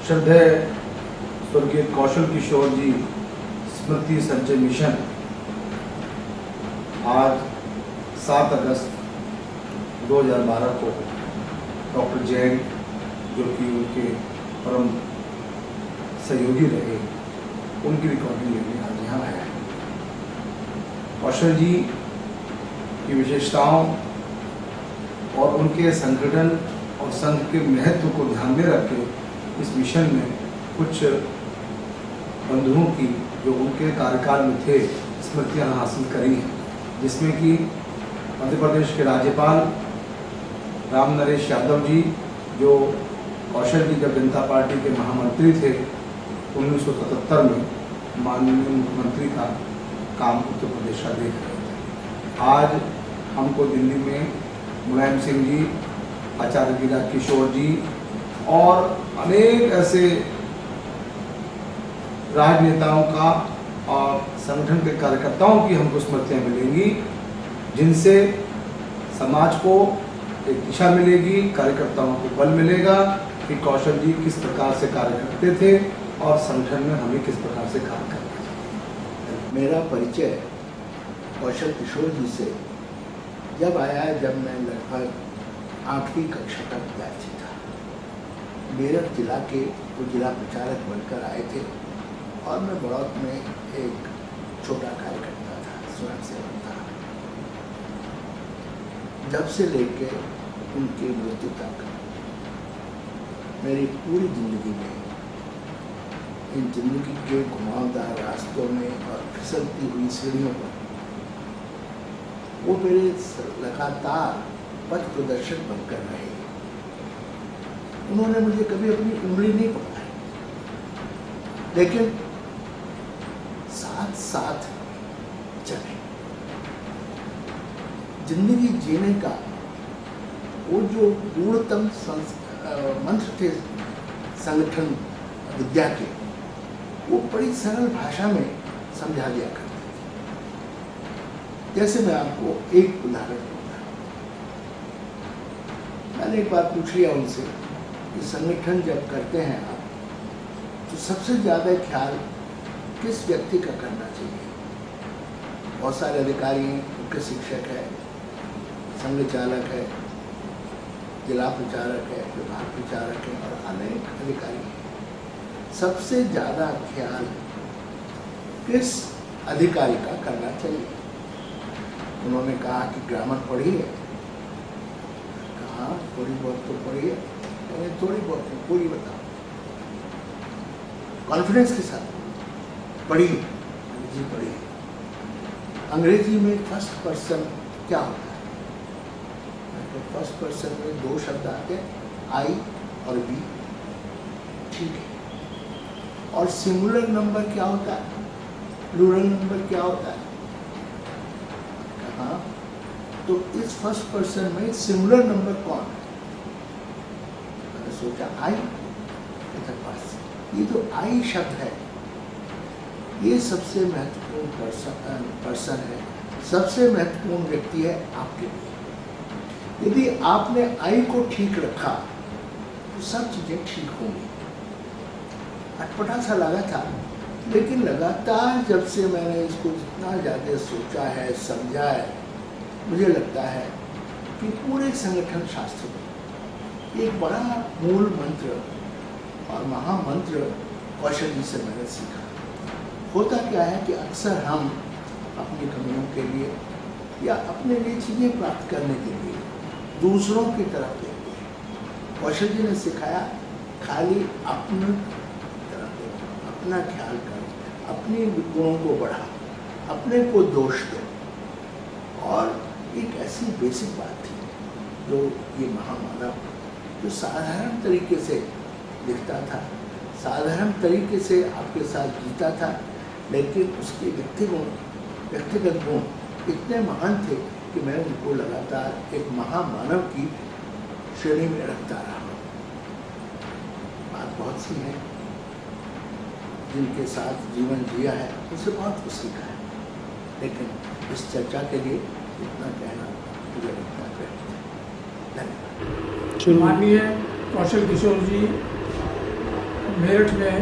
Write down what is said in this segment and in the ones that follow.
श्रद्धेय स्वर्गीय कौशल किशोर जी स्मृति संचय मिशन आज 7 अगस्त 2012 को डॉक्टर जैन, जो कि उनके परम सहयोगी रहे, उनकी रिकॉर्डिंग लेने आज यहाँ आया है। कौशल जी की विशेषताओं और उनके संगठन और संघ के महत्व को ध्यान में रख के इस मिशन में कुछ बंधुओं की जो उनके कार्यकाल में थे स्मृतियाँ हासिल करी हैं, जिसमें कि मध्य प्रदेश के राज्यपाल राम नरेश यादव जी, जो कौशल जी जब जनता पार्टी के महामंत्री थे 1977 में माननीय मुख्यमंत्री का काम उत्तर प्रदेश का देख रहे थे। आज हमको दिल्ली में मुलायम सिंह जी, आचार्य गिरा किशोर जी और अनेक ऐसे राजनेताओं का और संगठन के कार्यकर्ताओं की हमको स्मृतियाँ मिलेंगी, जिनसे समाज को एक दिशा मिलेगी, कार्यकर्ताओं को बल मिलेगा कि कौशल जी किस प्रकार से कार्य करते थे और संगठन में हमें किस प्रकार से कार्य करना चाहिए। मेरा परिचय कौशल किशोर जी से जब आया जब मैं लगभग 8वीं कक्षा का विद्यार्थी था। मेरठ जिला के वो जिला प्रचारक बनकर आए थे और मैं बड़ौत में एक छोटा कार्यकर्ता था, स्वयंसेवक था। जब से लेकर उनकी मृत्यु तक मेरी पूरी जिंदगी में इन जिंदगी के घुमावदार रास्तों में और फिसलती हुई सीढ़ियों पर वो मेरे लगातार पथ प्रदर्शक बनकर रहे। उन्होंने मुझे कभी अपनी उंगली नहीं पकड़ाई, लेकिन साथ साथ चले। जिंदगी जीने का वो जो गूढ़तम मंत्र थे संगठन विद्या के, वो बड़ी सरल भाषा में समझा दिया करते थे। जैसे मैं आपको एक उदाहरण दूंगा। मैंने एक बार पूछ लिया उनसे कि संगठन जब करते हैं आप, तो सबसे ज़्यादा ख्याल किस व्यक्ति का करना चाहिए? बहुत सारे अधिकारी हैं, मुख्य शिक्षक है, संघ चालक है, जिला प्रचारक है, विभाग प्रचारक है और अनेक अधिकारी हैं। सबसे ज़्यादा ख्याल किस अधिकारी का करना चाहिए? उन्होंने कहा कि ग्रामर पढ़ी है। कहा थोड़ी बहुत तो पढ़ी है। मैंने थोड़ी बहुत नहीं, पूरी बताओ। कॉन्फिडेंस के साथ पढ़ी, अंग्रेजी पढ़ी। अंग्रेजी में फर्स्ट पर्सन क्या होता है? फर्स्ट पर्सन में 2 शब्द आते हैं, आई और बी। ठीक है। और सिंगुलर नंबर क्या होता है? प्लूरल नंबर क्या होता है? हाँ, तो इस फर्स्ट पर्सन में सिंगुलर नंबर कौन है? मैंने सोचा आई। ये जो आई शब्द है, ये सबसे महत्वपूर्ण पर्सन है, सबसे महत्वपूर्ण व्यक्ति है आपके लिए। यदि आपने आई को ठीक रखा तो सब चीजें ठीक होंगी। अटपटा सा लगा था, लेकिन लगातार जब से मैंने इसको जितना ज़्यादा सोचा है, समझा है, मुझे लगता है कि पूरे संगठन शास्त्र में एक बड़ा मूल मंत्र और महामंत्र कौशल जी से मैंने सीखा। होता क्या है कि अक्सर हम अपनी कमियों के लिए या अपने लिए चीज़ें प्राप्त करने के लिए दूसरों की तरफ देखते हैं। कौशल जी ने सिखाया खाली अपनी तरफ देखो, अपना ख्याल करो, अपने गुणों को बढ़ा, अपने को दोष दो। और एक ऐसी बेसिक बात थी जो ये महामानव जो साधारण तरीके से दिखता था, साधारण तरीके से आपके साथ जीता था, लेकिन उसके व्यक्तिगत गुण इतने महान थे कि मैं उनको लगातार एक महामानव की श्रेणी में रखता रहा। बात बहुत सी है, जिनके साथ जीवन जिया है उससे बहुत कुछ सीखा है, लेकिन इस चर्चा के लिए इतना कहना मुझे लगता है। धन्यवाद। माननीय कौशल किशोर जी मेरठ में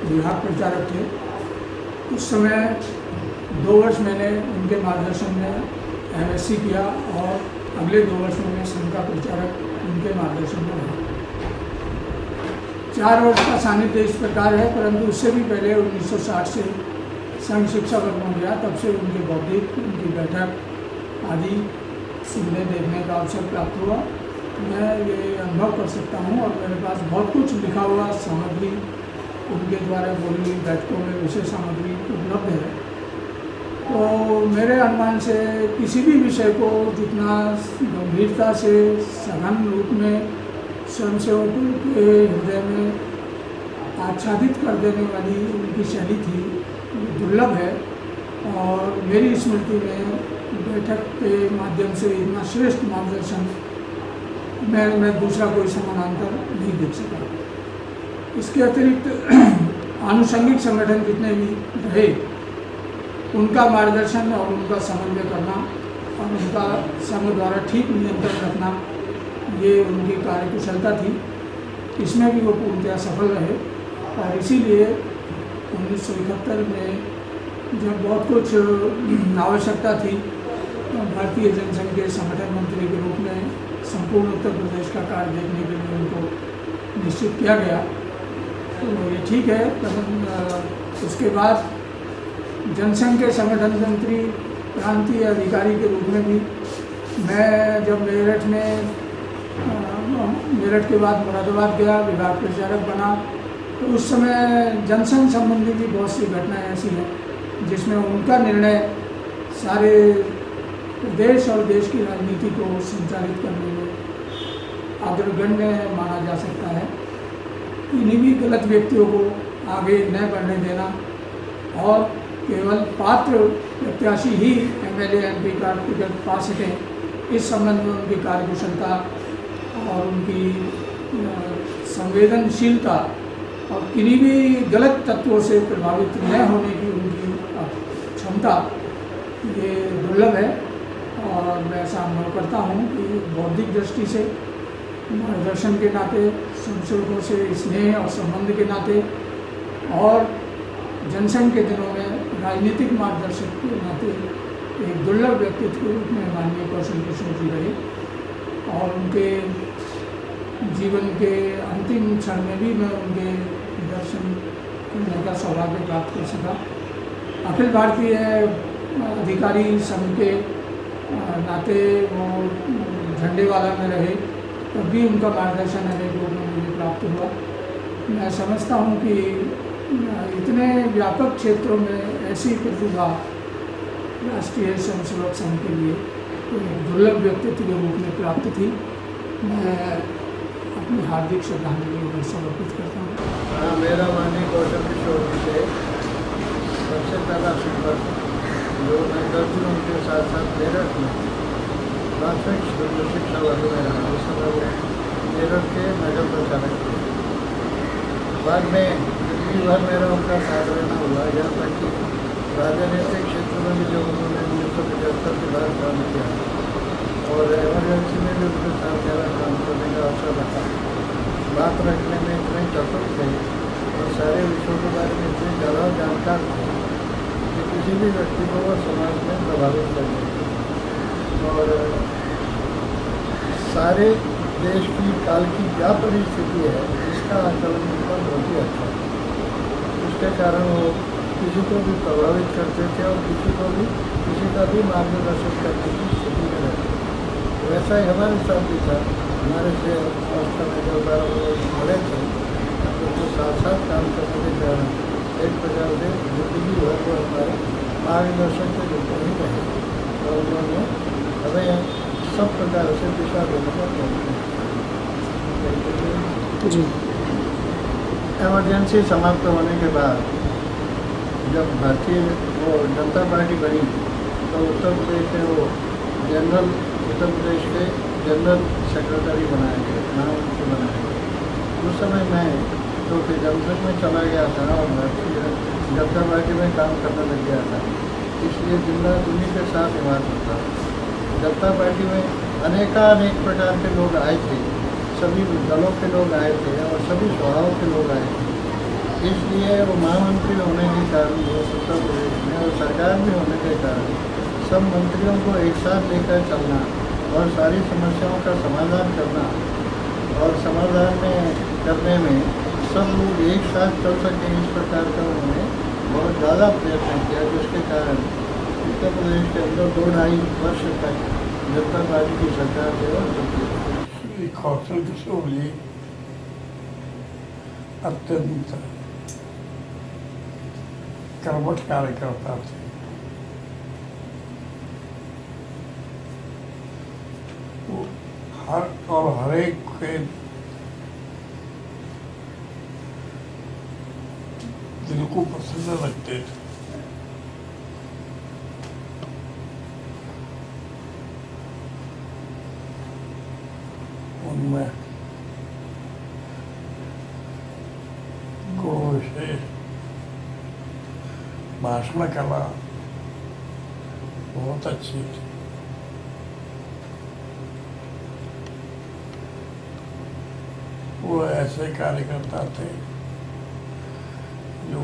विभाग प्रचारक थे। उस समय 2 वर्ष मैंने उनके मार्गदर्शन में MSc किया और अगले 2 वर्ष में मैं संघ का प्रचारक उनके मार्गदर्शन में रहा। 4 वर्ष का सानिध्य इस प्रकार है, परंतु उससे भी पहले 1960 से संघ शिक्षा वर्ग में गया। तब से उनके बौद्धिक, उनकी बैठक आदि सुनने देखने का अवसर प्राप्त हुआ। मैं ये अनुभव कर सकता हूँ और मेरे पास बहुत कुछ लिखा हुआ सामग्री उनके द्वारा बोली हुई बैठकों में विषय सामग्री उपलब्ध है। तो मेरे अनुमान से किसी भी विषय को जितना गंभीरता से सघन रूप में स्वयंसेवकों के हृदय में आच्छादित कर देने वाली उनकी शैली थी, दुर्लभ है। और मेरी स्मृति में बैठक के माध्यम से इतना श्रेष्ठ मार्गदर्शन मैं दूसरा कोई समानांतर नहीं देख सका। इसके अतिरिक्त आनुषंगिक संगठन जितने भी रहे, उनका मार्गदर्शन और उनका समन्वय करना और उनका संघ द्वारा ठीक नियंत्रण रखना, ये उनकी कार्यकुशलता थी। इसमें भी वो पूर्णतया सफल रहे। और इसीलिए 1971 में जब बहुत कुछ आवश्यकता थी, तो भारतीय जनसंघ के संगठन मंत्री के रूप में संपूर्ण उत्तर प्रदेश का कार्य देखने के लिए उनको निश्चित किया गया। तो ये ठीक है। उसके बाद जनसंघ के संगठन मंत्री, प्रांतीय अधिकारी के रूप में भी मैं जब मेरठ के बाद मुरादाबाद गया, विभाग प्रचारक बना, तो उस समय जनसंघ संबंधी भी बहुत सी घटनाएं ऐसी हैं जिसमें उनका निर्णय सारे देश और देश की राजनीति को संचालित करने में अग्रगण्य माना जा सकता है। इन्हीं भी गलत व्यक्तियों को आगे न बढ़ने देना और केवल पात्र प्रत्याशी ही MLA MP का टिकट पा सकें, इस संबंध में उनकी कार्यकुशलता और उनकी संवेदनशीलता और किन्हीं भी गलत तत्वों से प्रभावित न होने की उनकी क्षमता, ये दुर्लभ है। और मैं ऐसा अनुभव करता हूँ कि बौद्धिक दृष्टि से, मार्गदर्शन के नाते, संशोधकों से स्नेह और संबंध के नाते और जनसंघ के दिनों में राजनीतिक मार्गदर्शक के नाते एक दुर्लभ व्यक्तित्व के रूप में माननीय कौशल किशोर जी रहे। और उनके जीवन के अंतिम क्षण में भी मैं उनके दर्शन करने का सौभाग्य प्राप्त कर सका। अखिल भारतीय अधिकारी संघ के नाते वो झंडेवाला में रहे, तब भी उनका मार्गदर्शन अनेक रूप में मुझे प्राप्त हुआ। मैं समझता हूँ कि इतने व्यापक क्षेत्रों में ऐसी प्रतिभा राष्ट्रीय स्वयंसेवक संघ के लिए दुर्लभ व्यक्तित्व के रूप में प्राप्त थी। मैं अपनी हार्दिक श्रद्धांजलि उन्हें समर्पित करता हूँ। मेरा माननीय कौशल किशोर जी से सबसे पहला संपर्क जो मैं करती हूँ उनके साथ साथ मेरठ में प्राथमिक शिक्षा वर्ग में रहा। उस समय वो मेरठ के नगर प्रचारक थे। बाद में जिंदगी भर मेरा उनका साथ रहना हुआ, यहाँ तक कि राजनीतिक क्षेत्र में भी जो उन्होंने 1975 के बाद काम किया और एमरजेंसी में भी उनके साथ ज़्यादा काम करने का अवसर रखा। बात रखने में इतने चतुर थे और सारे विषयों के बारे में इतने ज़्यादा जानकार थे कि किसी भी व्यक्ति को वो समाज में प्रभावित कर देते और सारे देश की काल की क्या परिस्थिति है इसका आकलन उनका बहुत ही अच्छा है। उसके कारण वो किसी को भी प्रभावित करते थे और किसी का भी मार्गदर्शन करने की स्थिति में रहते। वैसा ही हमारे साथ भी था। हमारे से अवस्था में जो 12 वर्ष बड़े थे, उनको साथ साथ काम करने के कारण एक प्रकार से जिंदगी भर वो हमारे मार्गदर्शन के रूप में ही रहे और उन्होंने हमें सब प्रकार से दिशा देने का प्रयत्न किया। एमरजेंसी समाप्त होने के बाद जब भारतीय वो जनता पार्टी बनी तो उत्तर प्रदेश के वो जनरल उत्तर प्रदेश के जनरल सेक्रेटरी बनाए गए, प्रधानमंत्री बनाए गए। उस समय मैं तो फिर जनसंघ में चला गया था और भारतीय जनता पार्टी में काम करने लग गया था, इसलिए दिन रात उन्हीं के साथ व्यवहार होता। जनता पार्टी में अनेक प्रकार के लोग आए थे, सभी दलों के लोग आए थे और सभी स्वभाव के लोग आए थे। इसलिए वो महामंत्री होने के कारण उत्तर प्रदेश में और सरकार भी होने के कारण सब मंत्रियों को एक साथ लेकर चलना और सारी समस्याओं का समाधान करना और समाधान करने में सब लोग एक साथ चल सकें, इस प्रकार का उन्होंने बहुत ज़्यादा प्रयत्न किया, जिसके कारण उत्तर प्रदेश के अंदर 2-2.5 वर्ष तक जनता पार्टी की सरकार जो है चलती है। श्री कौशल किशोर जी अत्यंत कर्मठ कार्यकर्ता थे। वो हर एक के दिल को पसंद रखते थे। उनमें गुण विशेष भाषण कला बहुत अच्छी थी। वो ऐसे कार्यकर्ता थे जो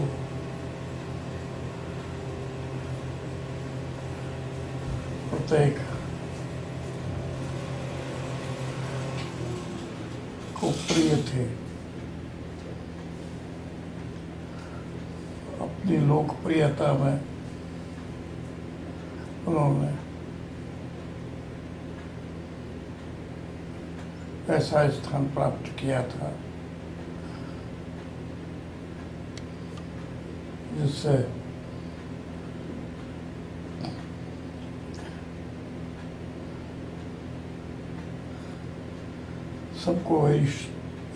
प्रत्येक को प्रिय थे। अपनी लोकप्रियता में उन्होंने ऐसा स्थान प्राप्त किया था जिससे सबको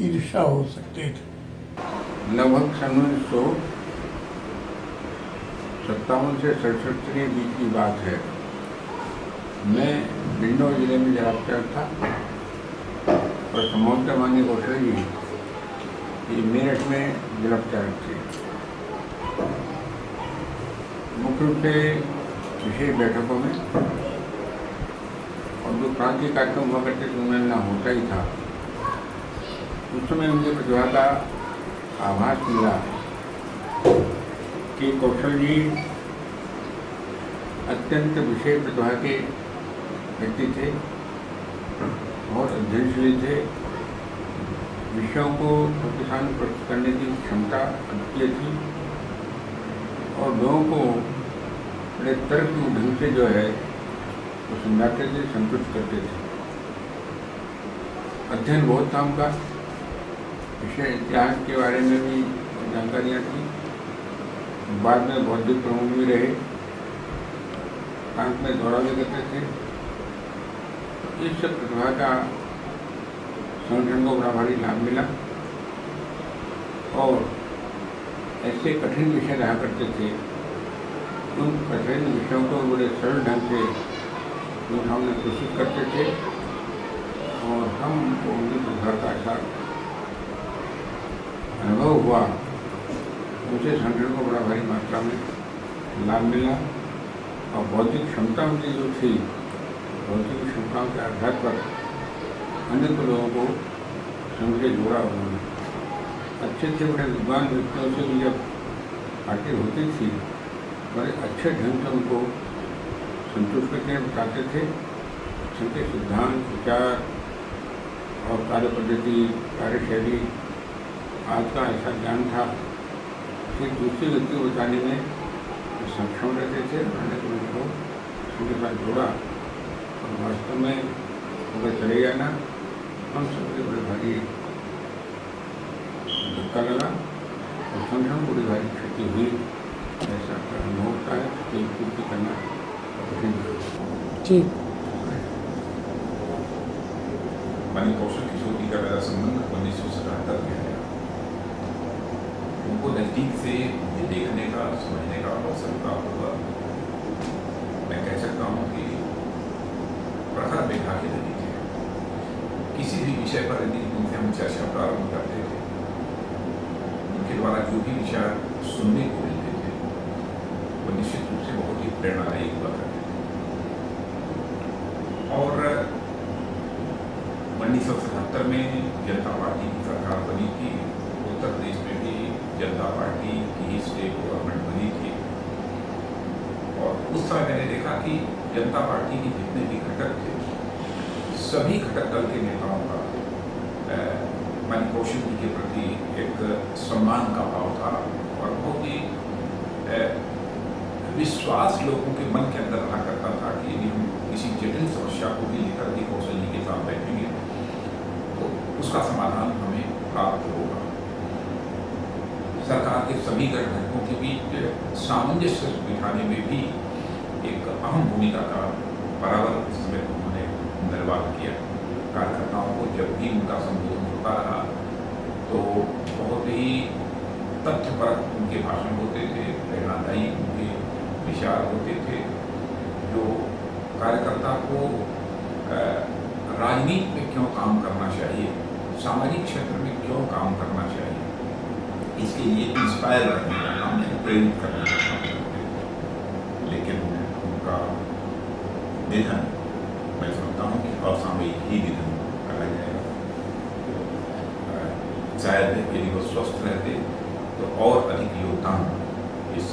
ईर्ष्या हो सकती थी। लगभग सन 1957 से 67 के बीच की बात है। मैं बिंडो जिले में गिरफ्तार था और संभवतः माननीय कौशल जी ये मेरठ में गिरफ्तार थे। मुख्य रूप से विशेष बैठकों में और जो क्रांति कार्यक्रम हुआ करते थे उनमें मिलना होता ही था। उस समय मुझे प्रतिभा का आभास मिला कि कौशल जी अत्यंत विशेष प्रतिभा के व्यक्ति थे, बहुत अध्ययनशील थे, विषयों को सबके सामने प्रस्तुत करने की क्षमता अद्वितीय थी और लोगों को बड़े तर्क ढंग से जो है वो समझाते थे, संतुष्ट करते थे। अध्ययन बहुत था उनका, विषय इतिहास के बारे में भी जानकारियाँ थी। बाद में बौद्धिक प्रमुख भी रहे, प्रांत में दौरा भी करते थे। इस सब प्रतिभा का संगठन को बड़ा भारी लाभ मिला और ऐसे कठिन विषय रहा करते थे, उन कठिन विषयों को बड़े सरल ढंग से हमने कोशिश करते थे और हम उनकी प्रतिभा का ऐसा अनुभव हुआ, उनसे संगठन को बड़ा भारी मात्रा में लाभ मिला और बौद्धिक क्षमता उनकी जो थी, बौद्धिक क्षमताओं के आधार पर अनेक लोगों को संघ से जोड़ा उन्होंने। अच्छे बड़े विद्वान व्यक्तियों से भी जब बातें होती थी, बड़े अच्छे ढंग से उनको संतुष्ट करके बताते थे। संघ के सिद्धांत, विचार और कार्य पद्धति, कार्यशैली आज का ऐसा ज्ञान था कि दूसरे व्यक्ति को बताने में सक्षम रहते थे। मैंने तो उनको उनके साथ जोड़ा और वास्तव में अगर चले गया ना, हम सबके बड़े भारी धक्का लगा और संगठन को बड़ी भारी क्षति हुई। ऐसा अनुभव होता है कि पूर्ति करना कठिन है। ठीक। माननीय कौशल किशोर जी का मेरा संबंध 1977 में है। उनको नज़दीक से देखने का, समझने का अवसर प्राप्त हुआ। मैं कह सकता हूँ कि प्रखर मेधा के नतीजे किसी भी विषय पर यदि उनसे हम चर्चा प्रारंभ करते थे, उनके द्वारा जो भी विचार सुनने को मिलते थे वो निश्चित रूप से बहुत ही प्रेरणादायी हुआ करते थे। और 1977 में जनता पार्टी की सरकार बनी थी। उत्तर प्रदेश में भी जनता जनता पार्टी की ही स्टेट गवर्नमेंट बनी थी और उस समय मैंने देखा कि जनता पार्टी के जितने भी घटक थे सभी घटक दल के नेताओं का मन कौशल जी के प्रति एक सम्मान का भाव था और बहुत ही विश्वास लोगों के मन के अंदर रहा करता था कि यदि हम किसी जटिल समस्या को भी लेकर के कौशल जी के साथ बैठेंगे तो उसका समाधान हमें प्राप्त होगा। सरकार के सभी घटकों के बीच सामंजस्य बिठाने में भी एक अहम भूमिका का बराबर समय उन्होंने निर्वाह किया। कार्यकर्ताओं को जब भी उनका संबोधन होता रहा तो बहुत ही तथ्यपरक उनके भाषण होते थे, प्रेरणादायी उनके विचार होते थे जो कार्यकर्ता को राजनीति में क्यों काम करना चाहिए, सामाजिक क्षेत्र में क्यों काम करना चाहिए, इसके लिए इंस्पायर करने का काम है, प्रेरित करने का काम करते थे। लेकिन उनका निधन मैं समझता हूँ कि असामयिक ही निधन कहा जाएगा। शायद यदि वो स्वस्थ रहते तो और अधिक योगदान इस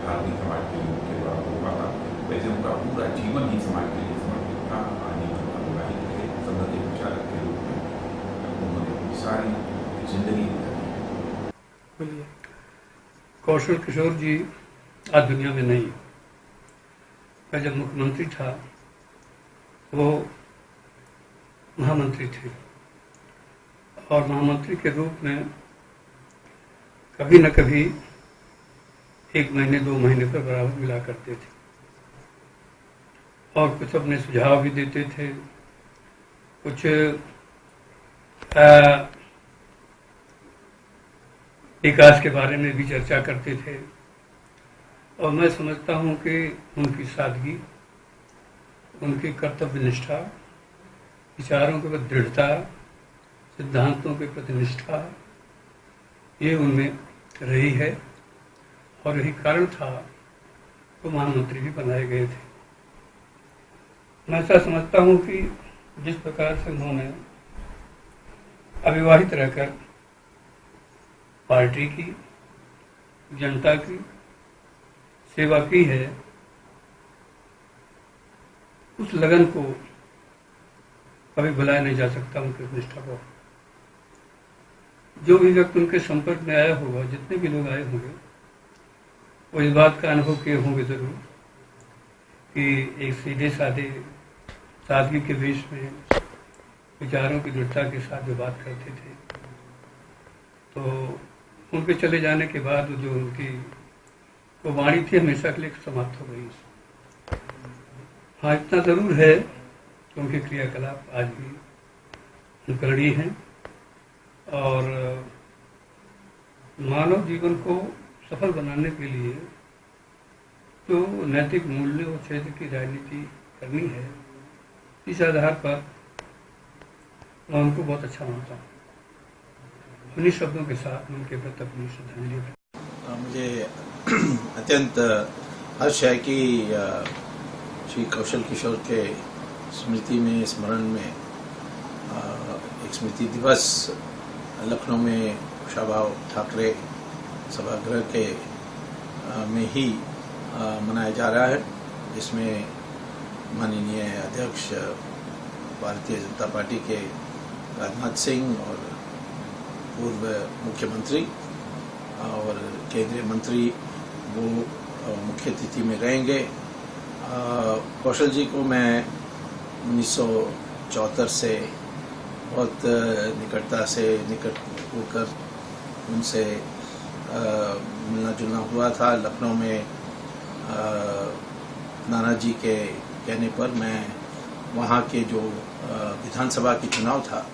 भारतीय समाज के लोगों के द्वारा हो पाता। वैसे उनका पूरा जीवन ही समाज के लिए समर्पित था। आजीवन अविवाहित थे, संघ के प्रचारक के रूप में उन्होंने अपनी सारी जिंदगी बोलिए। कौशल किशोर जी आज दुनिया में नहीं। मैं जब मुख्यमंत्री था वो महामंत्री थे और महामंत्री के रूप में कभी न कभी 1 महीने 2 महीने पर बराबर मिला करते थे और कुछ अपने सुझाव भी देते थे, कुछ विकास के बारे में भी चर्चा करते थे। और मैं समझता हूँ कि उनकी सादगी, उनकी कर्तव्य निष्ठा, विचारों के प्रति दृढ़ता, सिद्धांतों के प्रति निष्ठा, ये उनमें रही है और यही कारण था तो महामंत्री भी बनाए गए थे। मैं ऐसा समझता हूँ कि जिस प्रकार से उन्होंने अविवाहित रहकर पार्टी की, जनता की सेवा की है, उस लगन को कभी भुलाया नहीं जा सकता। उनकी निष्ठा को जो भी व्यक्ति उनके संपर्क में आया होगा, जितने भी लोग आए होंगे, वो इस बात का अनुभव किए होंगे जरूर कि एक सीधे साधे सादगी के बीच में विचारों की दृढ़ता के साथ जो बात करते थे, तो उनके चले जाने के बाद जो उनकी वो वाणी थी हमेशा के लिए समाप्त हो गई। हाँ, इतना जरूर है कि उनके क्रियाकलाप आज भी अनुकरणीय हैं और मानव जीवन को सफल बनाने के लिए जो नैतिक मूल्य और क्षेत्र की राजनीति करनी है, इस आधार पर मैं उनको बहुत अच्छा मानता हूँ। उन्हीं शब्दों के साथ उनके प्रति अपनी श्रद्धांजलि। मुझे अत्यंत हर्ष है कि श्री कौशल किशोर के स्मृति में, स्मरण में एक स्मृति दिवस लखनऊ में कुशाभाऊ ठाकरे सभागृह के में ही मनाया जा रहा है, जिसमें माननीय अध्यक्ष भारतीय जनता पार्टी के राजनाथ सिंह और पूर्व मुख्यमंत्री और केंद्रीय मंत्री वो मुख्य अतिथि में रहेंगे। कौशल जी को मैं 1974 से बहुत निकट होकर उनसे मिलना जुलना हुआ था। लखनऊ में नाना जी के कहने पर मैं वहाँ के जो विधानसभा की चुनाव था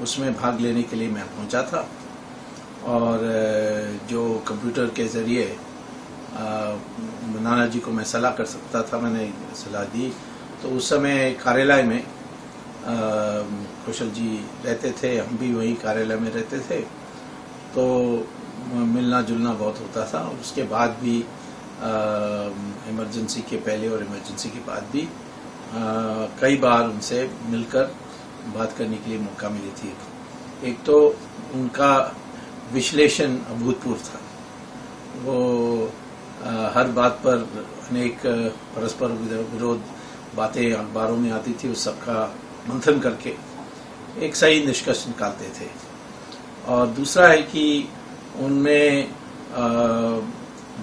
उसमें भाग लेने के लिए मैं पहुँचा था और जो कंप्यूटर के ज़रिए नाना जी को मैं सलाह कर सकता था, मैंने सलाह दी। तो उस समय कार्यालय में कौशल जी रहते थे, हम भी वही कार्यालय में रहते थे, तो मिलना जुलना बहुत होता था। और उसके बाद भी इमरजेंसी के पहले और इमरजेंसी के बाद भी कई बार उनसे मिलकर बात करने के लिए मौका मिली थी। एक तो उनका विश्लेषण अभूतपूर्व था, वो हर बात पर अनेक परस्पर विरोध बातें अखबारों में आती थी, उस सबका मंथन करके एक सही निष्कर्ष निकालते थे। और दूसरा है कि उनमें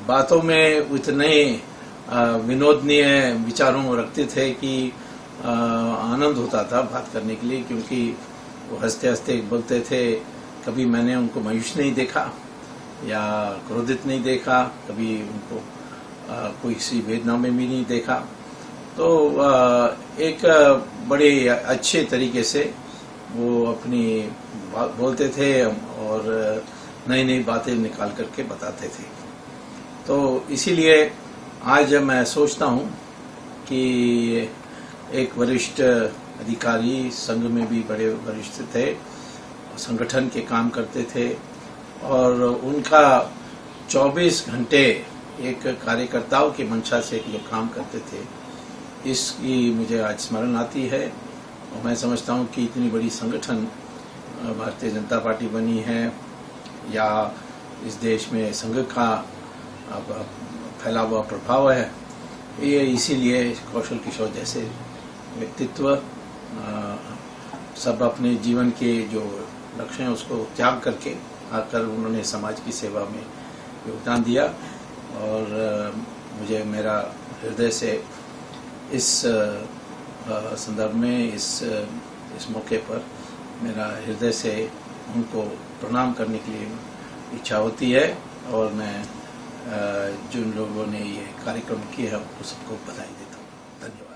बातों में उतने विनोदनीय विचारों रखते थे कि आनंद होता था बात करने के लिए, क्योंकि वो हंसते हंसते बोलते थे। कभी मैंने उनको मायूस नहीं देखा या क्रोधित नहीं देखा, कभी उनको कोई सी वेदना में भी नहीं देखा। तो एक बड़े अच्छे तरीके से वो अपनी बात बोलते थे और नई नई बातें निकाल करके बताते थे। तो इसीलिए आज मैं सोचता हूँ कि एक वरिष्ठ अधिकारी, संघ में भी बड़े वरिष्ठ थे, संगठन के काम करते थे और उनका 24 घंटे एक कार्यकर्ताओं की मंशा से जो काम करते थे, इसकी मुझे आज स्मरण आती है। और मैं समझता हूँ कि इतनी बड़ी संगठन भारतीय जनता पार्टी बनी है या इस देश में संघ का फैला हुआ प्रभाव है, ये इसीलिए कौशल किशोर जैसे व्यक्तित्व सब अपने जीवन के जो लक्ष्य हैं उसको त्याग करके आकर उन्होंने समाज की सेवा में योगदान दिया। और मुझे मेरा हृदय से इस संदर्भ में इस मौके पर मेरा हृदय से उनको प्रणाम करने के लिए इच्छा होती है। और मैं जिन लोगों ने ये कार्यक्रम किया है उन सबको बधाई देता हूँ। धन्यवाद।